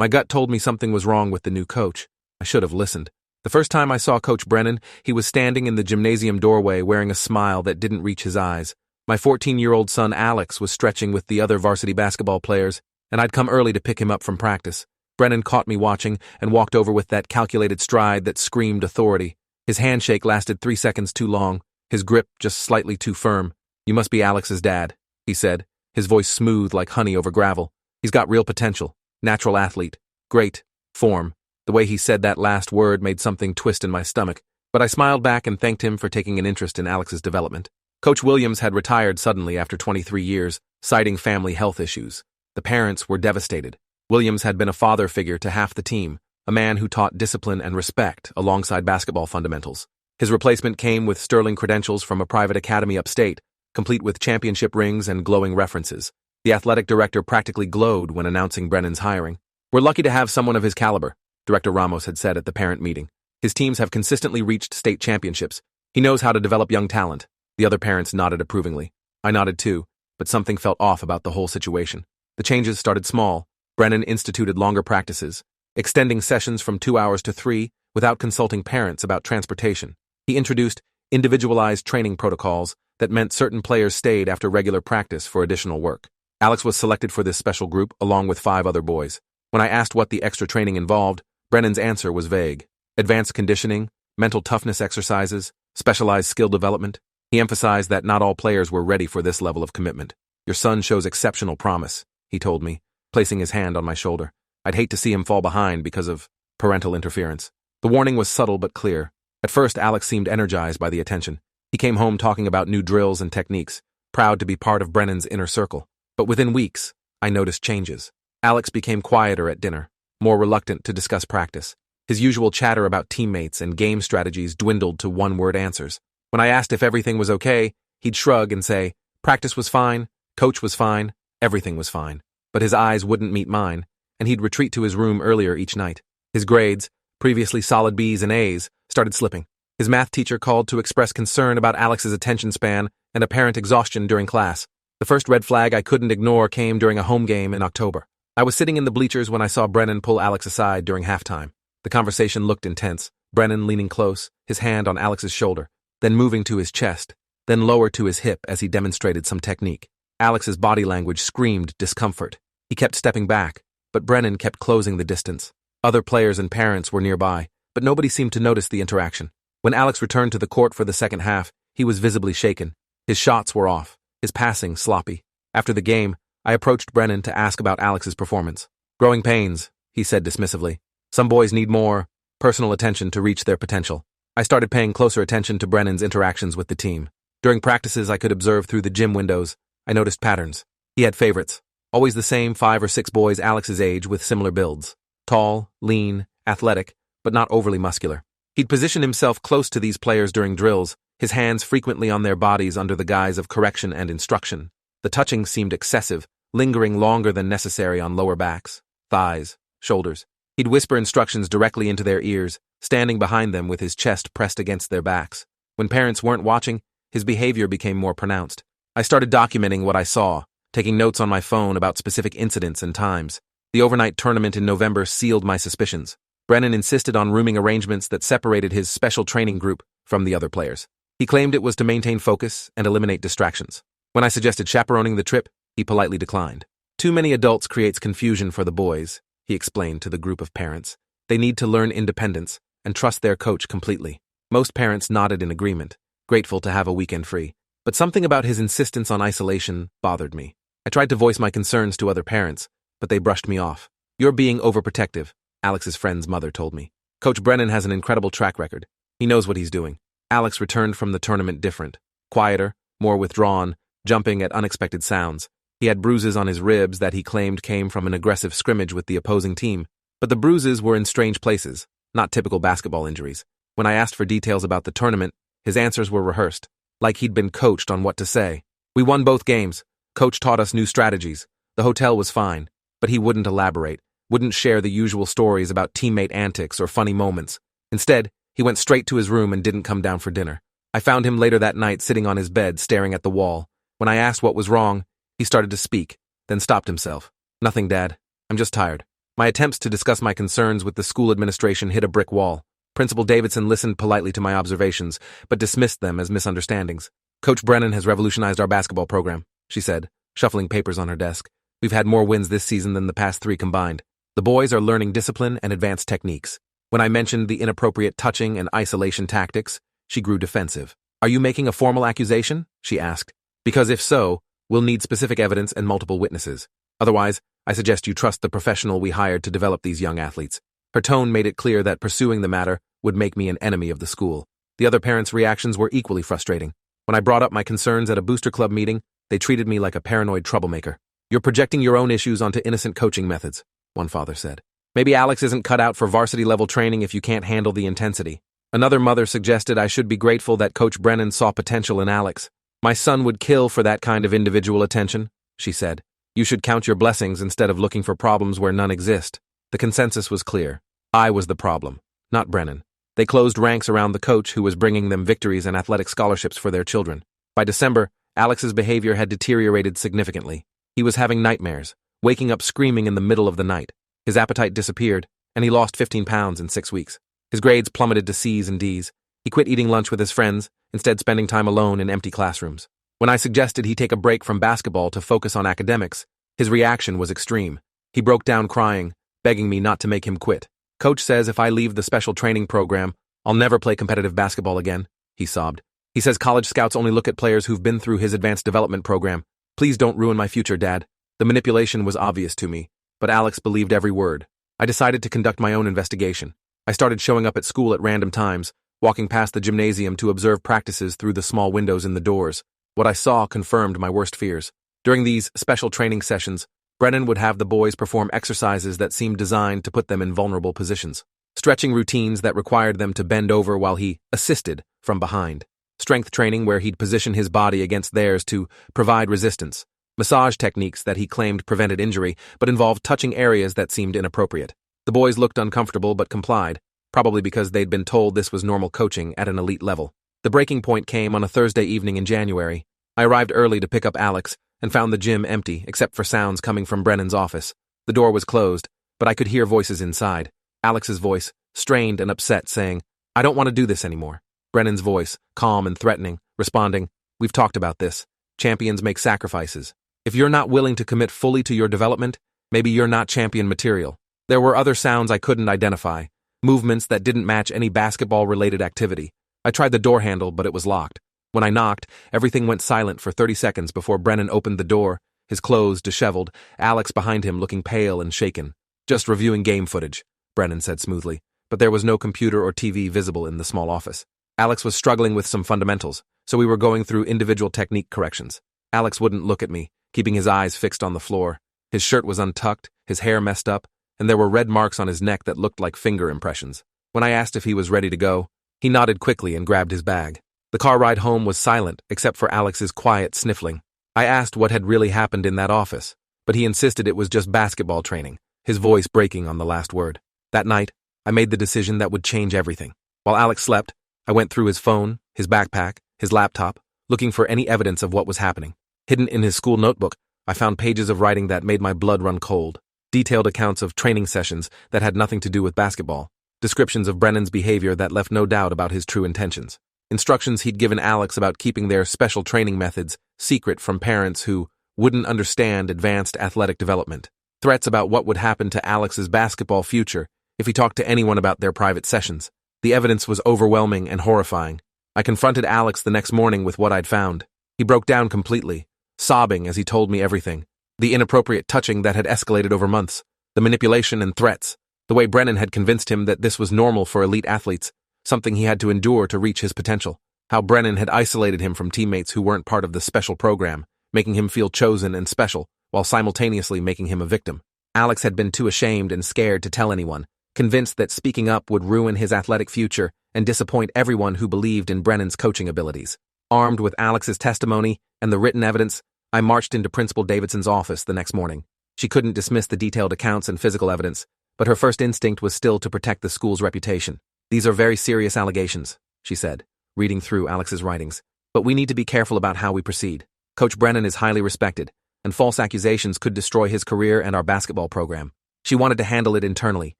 My gut told me something was wrong with the new coach. I should have listened. The first time I saw Coach Brennan, he was standing in the gymnasium doorway wearing a smile that didn't reach his eyes. My 14-year-old son Alex was stretching with the other varsity basketball players, and I'd come early to pick him up from practice. Brennan caught me watching and walked over with that calculated stride that screamed authority. His handshake lasted 3 seconds too long, his grip just slightly too firm. "You must be Alex's dad," he said, his voice smooth like honey over gravel. "He's got real potential. Natural athlete. Great. Form." The way he said that last word made something twist in my stomach, but I smiled back and thanked him for taking an interest in Alex's development. Coach Williams had retired suddenly after 23 years, citing family health issues. The parents were devastated. Williams had been a father figure to half the team, a man who taught discipline and respect alongside basketball fundamentals. His replacement came with sterling credentials from a private academy upstate, complete with championship rings and glowing references. The athletic director practically glowed when announcing Brennan's hiring. "We're lucky to have someone of his caliber," Director Ramos had said at the parent meeting. "His teams have consistently reached state championships. He knows how to develop young talent." The other parents nodded approvingly. I nodded too, but something felt off about the whole situation. The changes started small. Brennan instituted longer practices, extending sessions from 2 hours to 3 without consulting parents about transportation. He introduced individualized training protocols that meant certain players stayed after regular practice for additional work. Alex was selected for this special group along with 5 other boys. When I asked what the extra training involved, Brennan's answer was vague. Advanced conditioning, mental toughness exercises, specialized skill development. He emphasized that not all players were ready for this level of commitment. "Your son shows exceptional promise," he told me, placing his hand on my shoulder. "I'd hate to see him fall behind because of parental interference." The warning was subtle but clear. At first, Alex seemed energized by the attention. He came home talking about new drills and techniques, proud to be part of Brennan's inner circle. But within weeks, I noticed changes. Alex became quieter at dinner, more reluctant to discuss practice. His usual chatter about teammates and game strategies dwindled to one-word answers. When I asked if everything was okay, he'd shrug and say, "Practice was fine, coach was fine, everything was fine." But his eyes wouldn't meet mine, and he'd retreat to his room earlier each night. His grades, previously solid B's and A's, started slipping. His math teacher called to express concern about Alex's attention span and apparent exhaustion during class. The first red flag I couldn't ignore came during a home game in October. I was sitting in the bleachers when I saw Brennan pull Alex aside during halftime. The conversation looked intense, Brennan leaning close, his hand on Alex's shoulder, then moving to his chest, then lower to his hip as he demonstrated some technique. Alex's body language screamed discomfort. He kept stepping back, but Brennan kept closing the distance. Other players and parents were nearby, but nobody seemed to notice the interaction. When Alex returned to the court for the second half, he was visibly shaken. His shots were off, his passing sloppy. After the game, I approached Brennan to ask about Alex's performance. "Growing pains," he said dismissively. "Some boys need more personal attention to reach their potential." I started paying closer attention to Brennan's interactions with the team. During practices I could observe through the gym windows, I noticed patterns. He had favorites. Always the same 5 or 6 boys Alex's age with similar builds. Tall, lean, athletic, but not overly muscular. He'd position himself close to these players during drills, his hands frequently on their bodies under the guise of correction and instruction. The touching seemed excessive, lingering longer than necessary on lower backs, thighs, shoulders. He'd whisper instructions directly into their ears, standing behind them with his chest pressed against their backs. When parents weren't watching, his behavior became more pronounced. I started documenting what I saw, taking notes on my phone about specific incidents and times. The overnight tournament in November sealed my suspicions. Brennan insisted on rooming arrangements that separated his special training group from the other players. He claimed it was to maintain focus and eliminate distractions. When I suggested chaperoning the trip, he politely declined. "Too many adults creates confusion for the boys," he explained to the group of parents. "They need to learn independence and trust their coach completely." Most parents nodded in agreement, grateful to have a weekend free. But something about his insistence on isolation bothered me. I tried to voice my concerns to other parents, but they brushed me off. "You're being overprotective," Alex's friend's mother told me. "Coach Brennan has an incredible track record. He knows what he's doing." Alex returned from the tournament different, quieter, more withdrawn, jumping at unexpected sounds. He had bruises on his ribs that he claimed came from an aggressive scrimmage with the opposing team, but the bruises were in strange places, not typical basketball injuries. When I asked for details about the tournament, his answers were rehearsed, like he'd been coached on what to say. "We won both games. Coach taught us new strategies. The hotel was fine." But he wouldn't elaborate, wouldn't share the usual stories about teammate antics or funny moments. Instead, he went straight to his room and didn't come down for dinner. I found him later that night sitting on his bed staring at the wall. When I asked what was wrong, he started to speak, then stopped himself. "Nothing, Dad. I'm just tired. My attempts to discuss my concerns with the school administration hit a brick wall. Principal Davidson listened politely to my observations, but dismissed them as misunderstandings. Coach Brennan has revolutionized our basketball program, she said, shuffling papers on her desk. We've had more wins this season than the past 3 combined. The boys are learning discipline and advanced techniques. When I mentioned the inappropriate touching and isolation tactics, she grew defensive. Are you making a formal accusation? She asked. Because if so, we'll need specific evidence and multiple witnesses. Otherwise, I suggest you trust the professional we hired to develop these young athletes. Her tone made it clear that pursuing the matter would make me an enemy of the school. The other parents' reactions were equally frustrating. When I brought up my concerns at a booster club meeting, they treated me like a paranoid troublemaker. You're projecting your own issues onto innocent coaching methods, one father said. Maybe Alex isn't cut out for varsity-level training if you can't handle the intensity. Another mother suggested I should be grateful that Coach Brennan saw potential in Alex. My son would kill for that kind of individual attention, she said. You should count your blessings instead of looking for problems where none exist. The consensus was clear. I was the problem, not Brennan. They closed ranks around the coach who was bringing them victories and athletic scholarships for their children. By December, Alex's behavior had deteriorated significantly. He was having nightmares, waking up screaming in the middle of the night. His appetite disappeared, and he lost 15 pounds in 6 weeks. His grades plummeted to C's and D's. He quit eating lunch with his friends, instead spending time alone in empty classrooms. When I suggested he take a break from basketball to focus on academics, his reaction was extreme. He broke down crying, begging me not to make him quit. Coach says if I leave the special training program, I'll never play competitive basketball again, he sobbed. He says college scouts only look at players who've been through his advanced development program. Please don't ruin my future, Dad. The manipulation was obvious to me, but Alex believed every word. I decided to conduct my own investigation. I started showing up at school at random times, walking past the gymnasium to observe practices through the small windows in the doors. What I saw confirmed my worst fears. During these special training sessions, Brennan would have the boys perform exercises that seemed designed to put them in vulnerable positions. Stretching routines that required them to bend over while he assisted from behind. Strength training where he'd position his body against theirs to provide resistance. Massage techniques that he claimed prevented injury, but involved touching areas that seemed inappropriate. The boys looked uncomfortable but complied, probably because they'd been told this was normal coaching at an elite level. The breaking point came on a Thursday evening in January. I arrived early to pick up Alex and found the gym empty except for sounds coming from Brennan's office. The door was closed, but I could hear voices inside. Alex's voice, strained and upset, saying, I don't want to do this anymore. Brennan's voice, calm and threatening, responding, We've talked about this. Champions make sacrifices. If you're not willing to commit fully to your development, maybe you're not champion material. There were other sounds I couldn't identify, movements that didn't match any basketball-related activity. I tried the door handle, but it was locked. When I knocked, everything went silent for 30 seconds before Brennan opened the door, his clothes disheveled, Alex behind him looking pale and shaken. Just reviewing game footage, Brennan said smoothly, but there was no computer or TV visible in the small office. Alex was struggling with some fundamentals, so we were going through individual technique corrections. Alex wouldn't look at me, keeping his eyes fixed on the floor. His shirt was untucked, his hair messed up, and there were red marks on his neck that looked like finger impressions. When I asked if he was ready to go, he nodded quickly and grabbed his bag. The car ride home was silent, except for Alex's quiet sniffling. I asked what had really happened in that office, but he insisted it was just basketball training, his voice breaking on the last word. That night, I made the decision that would change everything. While Alex slept, I went through his phone, his backpack, his laptop, looking for any evidence of what was happening. Hidden in his school notebook, I found pages of writing that made my blood run cold. Detailed accounts of training sessions that had nothing to do with basketball. Descriptions of Brennan's behavior that left no doubt about his true intentions. Instructions he'd given Alex about keeping their special training methods secret from parents who wouldn't understand advanced athletic development. Threats about what would happen to Alex's basketball future if he talked to anyone about their private sessions. The evidence was overwhelming and horrifying. I confronted Alex the next morning with what I'd found. He broke down completely, sobbing as he told me everything. The inappropriate touching that had escalated over months, the manipulation and threats, the way Brennan had convinced him that this was normal for elite athletes, something he had to endure to reach his potential. How Brennan had isolated him from teammates who weren't part of the special program, making him feel chosen and special, while simultaneously making him a victim. Alex had been too ashamed and scared to tell anyone, convinced that speaking up would ruin his athletic future and disappoint everyone who believed in Brennan's coaching abilities. Armed with Alex's testimony and the written evidence, I marched into Principal Davidson's office the next morning. She couldn't dismiss the detailed accounts and physical evidence, but her first instinct was still to protect the school's reputation. These are very serious allegations, she said, reading through Alex's writings. But we need to be careful about how we proceed. Coach Brennan is highly respected, and false accusations could destroy his career and our basketball program. She wanted to handle it internally,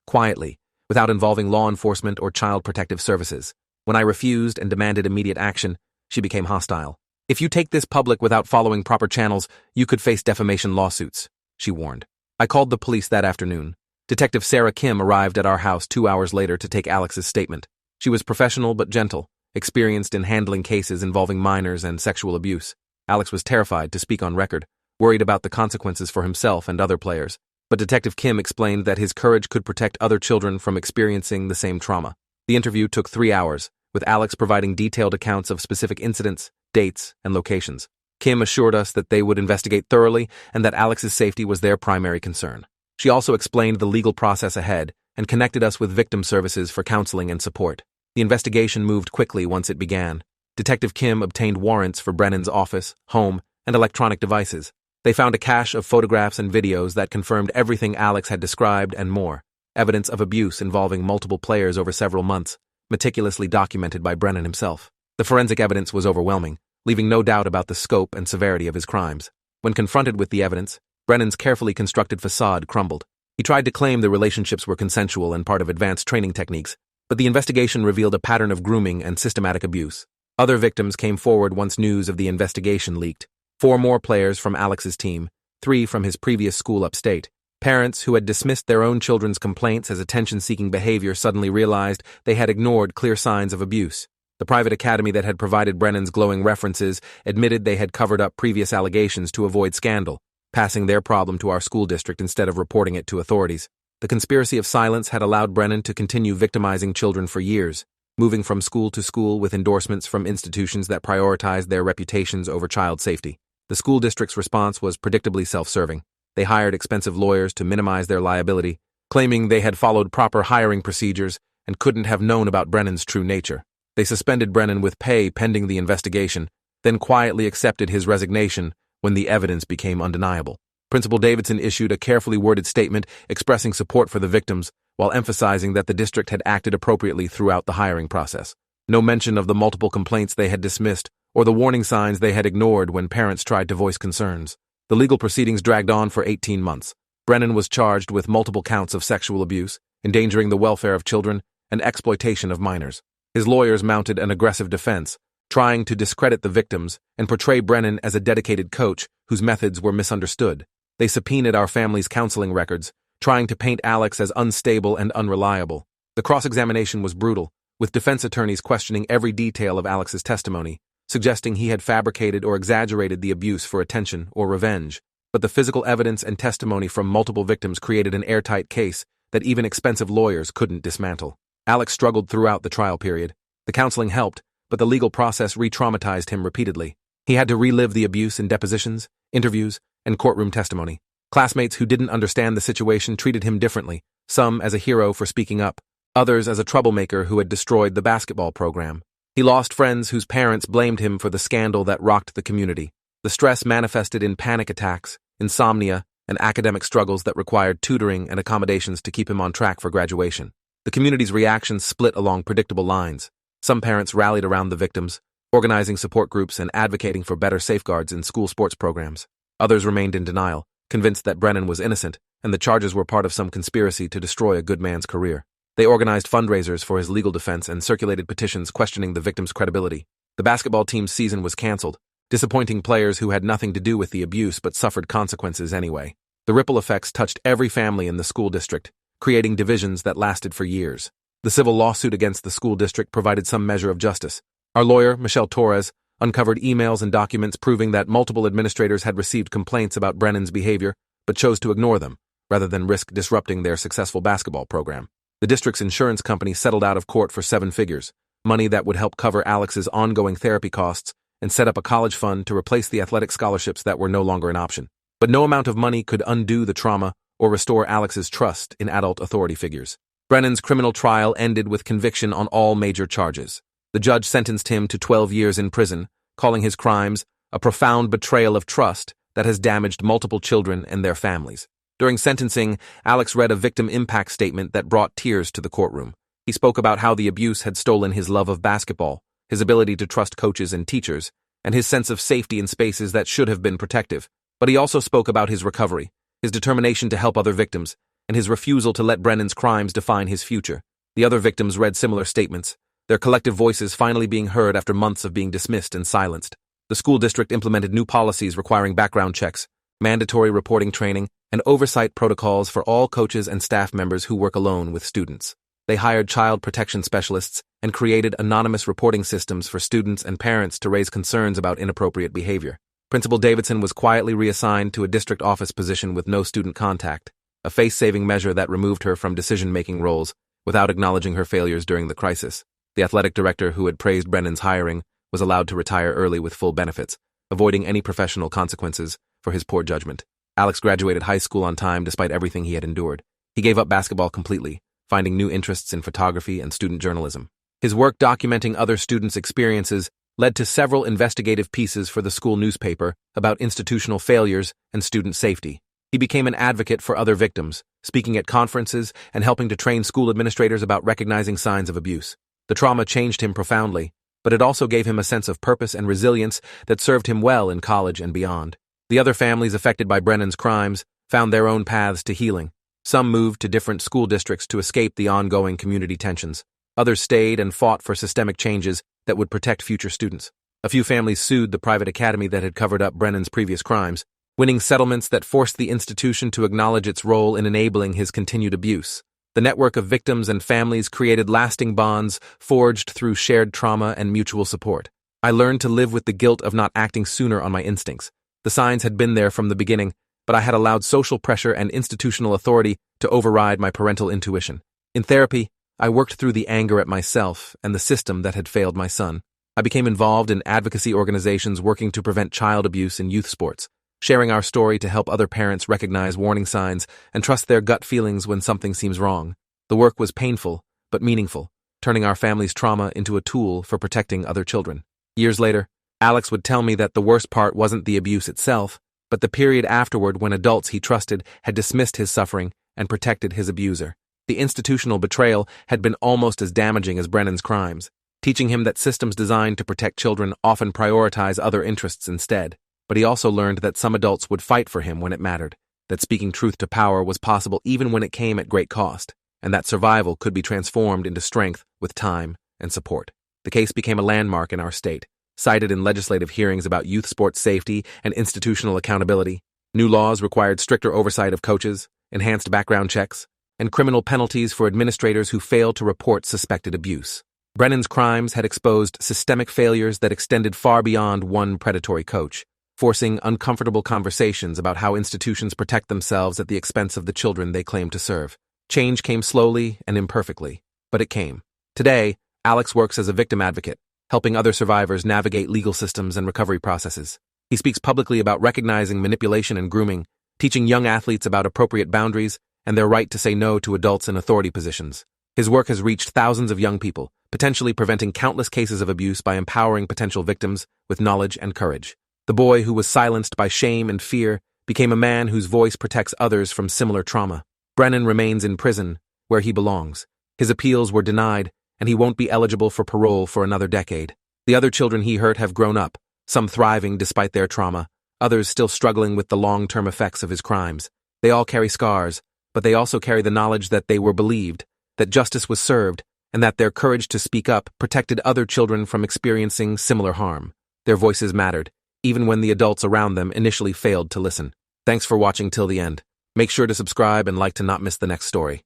quietly, without involving law enforcement or child protective services. When I refused and demanded immediate action, she became hostile. "If you take this public without following proper channels, you could face defamation lawsuits," she warned. I called the police that afternoon. Detective Sarah Kim arrived at our house 2 hours later to take Alex's statement. She was professional but gentle, experienced in handling cases involving minors and sexual abuse. Alex was terrified to speak on record, worried about the consequences for himself and other players. But Detective Kim explained that his courage could protect other children from experiencing the same trauma. The interview took 3 hours, with Alex providing detailed accounts of specific incidents, dates, and locations. Kim assured us that they would investigate thoroughly and that Alex's safety was their primary concern. She also explained the legal process ahead and connected us with victim services for counseling and support. The investigation moved quickly once it began. Detective Kim obtained warrants for Brennan's office, home, and electronic devices. They found a cache of photographs and videos that confirmed everything Alex had described and more. Evidence of abuse involving multiple players over several months, meticulously documented by Brennan himself. The forensic evidence was overwhelming, leaving no doubt about the scope and severity of his crimes. When confronted with the evidence, Brennan's carefully constructed facade crumbled. He tried to claim the relationships were consensual and part of advanced training techniques, but the investigation revealed a pattern of grooming and systematic abuse. Other victims came forward once news of the investigation leaked. 4 more players from Alex's team, 3 from his previous school upstate. Parents who had dismissed their own children's complaints as attention-seeking behavior suddenly realized they had ignored clear signs of abuse. The private academy that had provided Brennan's glowing references admitted they had covered up previous allegations to avoid scandal, passing their problem to our school district instead of reporting it to authorities. The conspiracy of silence had allowed Brennan to continue victimizing children for years, moving from school to school with endorsements from institutions that prioritized their reputations over child safety. The school district's response was predictably self-serving. They hired expensive lawyers to minimize their liability, claiming they had followed proper hiring procedures and couldn't have known about Brennan's true nature. They suspended Brennan with pay pending the investigation, then quietly accepted his resignation when the evidence became undeniable. Principal Davidson issued a carefully worded statement expressing support for the victims while emphasizing that the district had acted appropriately throughout the hiring process. No mention of the multiple complaints they had dismissed or the warning signs they had ignored when parents tried to voice concerns. The legal proceedings dragged on for 18 months. Brennan was charged with multiple counts of sexual abuse, endangering the welfare of children, and exploitation of minors. His lawyers mounted an aggressive defense, trying to discredit the victims and portray Brennan as a dedicated coach whose methods were misunderstood. They subpoenaed our family's counseling records, trying to paint Alex as unstable and unreliable. The cross-examination was brutal, with defense attorneys questioning every detail of Alex's testimony, suggesting he had fabricated or exaggerated the abuse for attention or revenge. But the physical evidence and testimony from multiple victims created an airtight case that even expensive lawyers couldn't dismantle. Alex struggled throughout the trial period. The counseling helped, but the legal process re-traumatized him repeatedly. He had to relive the abuse in depositions, interviews, and courtroom testimony. Classmates who didn't understand the situation treated him differently, some as a hero for speaking up, others as a troublemaker who had destroyed the basketball program. He lost friends whose parents blamed him for the scandal that rocked the community. The stress manifested in panic attacks, insomnia, and academic struggles that required tutoring and accommodations to keep him on track for graduation. The community's reactions split along predictable lines. Some parents rallied around the victims, organizing support groups and advocating for better safeguards in school sports programs. Others remained in denial, convinced that Brennan was innocent and the charges were part of some conspiracy to destroy a good man's career. They organized fundraisers for his legal defense and circulated petitions questioning the victim's credibility. The basketball team's season was canceled, disappointing players who had nothing to do with the abuse but suffered consequences anyway. The ripple effects touched every family in the school district, creating divisions that lasted for years. The civil lawsuit against the school district provided some measure of justice. Our lawyer, Michelle Torres, uncovered emails and documents proving that multiple administrators had received complaints about Brennan's behavior but chose to ignore them, rather than risk disrupting their successful basketball program. The district's insurance company settled out of court for 7 figures, money that would help cover Alex's ongoing therapy costs and set up a college fund to replace the athletic scholarships that were no longer an option. But no amount of money could undo the trauma or restore Alex's trust in adult authority figures. Brennan's criminal trial ended with conviction on all major charges. The judge sentenced him to 12 years in prison, calling his crimes a profound betrayal of trust that has damaged multiple children and their families. During sentencing, Alex read a victim impact statement that brought tears to the courtroom. He spoke about how the abuse had stolen his love of basketball, his ability to trust coaches and teachers, and his sense of safety in spaces that should have been protective. But he also spoke about his recovery, his determination to help other victims, and his refusal to let Brennan's crimes define his future. The other victims read similar statements, their collective voices finally being heard after months of being dismissed and silenced. The school district implemented new policies requiring background checks, mandatory reporting training, and oversight protocols for all coaches and staff members who work alone with students. They hired child protection specialists and created anonymous reporting systems for students and parents to raise concerns about inappropriate behavior. Principal Davidson was quietly reassigned to a district office position with no student contact, a face-saving measure that removed her from decision-making roles without acknowledging her failures during the crisis. The athletic director who had praised Brennan's hiring was allowed to retire early with full benefits, avoiding any professional consequences for his poor judgment. Alex graduated high school on time despite everything he had endured. He gave up basketball completely, finding new interests in photography and student journalism. His work documenting other students' experiences led to several investigative pieces for the school newspaper about institutional failures and student safety. He became an advocate for other victims, speaking at conferences and helping to train school administrators about recognizing signs of abuse. The trauma changed him profoundly, but it also gave him a sense of purpose and resilience that served him well in college and beyond. The other families affected by Brennan's crimes found their own paths to healing. Some moved to different school districts to escape the ongoing community tensions. Others stayed and fought for systemic changes that would protect future students. A few families sued the private academy that had covered up Brennan's previous crimes, winning settlements that forced the institution to acknowledge its role in enabling his continued abuse. The network of victims and families created lasting bonds forged through shared trauma and mutual support. I learned to live with the guilt of not acting sooner on my instincts. The signs had been there from the beginning, but I had allowed social pressure and institutional authority to override my parental intuition. In therapy, I worked through the anger at myself and the system that had failed my son. I became involved in advocacy organizations working to prevent child abuse in youth sports, sharing our story to help other parents recognize warning signs and trust their gut feelings when something seems wrong. The work was painful, but meaningful, turning our family's trauma into a tool for protecting other children. Years later, Alex would tell me that the worst part wasn't the abuse itself, but the period afterward when adults he trusted had dismissed his suffering and protected his abuser. The institutional betrayal had been almost as damaging as Brennan's crimes, teaching him that systems designed to protect children often prioritize other interests instead. But he also learned that some adults would fight for him when it mattered, that speaking truth to power was possible even when it came at great cost, and that survival could be transformed into strength with time and support. The case became a landmark in our state, cited in legislative hearings about youth sports safety and institutional accountability. New laws required stricter oversight of coaches, enhanced background checks, and criminal penalties for administrators who failed to report suspected abuse. Brennan's crimes had exposed systemic failures that extended far beyond one predatory coach, forcing uncomfortable conversations about how institutions protect themselves at the expense of the children they claim to serve. Change came slowly and imperfectly, but it came. Today, Alex works as a victim advocate, helping other survivors navigate legal systems and recovery processes. He speaks publicly about recognizing manipulation and grooming, teaching young athletes about appropriate boundaries and their right to say no to adults in authority positions. His work has reached thousands of young people, potentially preventing countless cases of abuse by empowering potential victims with knowledge and courage. The boy who was silenced by shame and fear became a man whose voice protects others from similar trauma. Brennan remains in prison, where he belongs. His appeals were denied, and he won't be eligible for parole for another decade. The other children he hurt have grown up, some thriving despite their trauma, others still struggling with the long-term effects of his crimes. They all carry scars, but they also carry the knowledge that they were believed, that justice was served, and that their courage to speak up protected other children from experiencing similar harm. Their voices mattered, even when the adults around them initially failed to listen. Thanks for watching till the end. Make sure to subscribe and like to not miss the next story.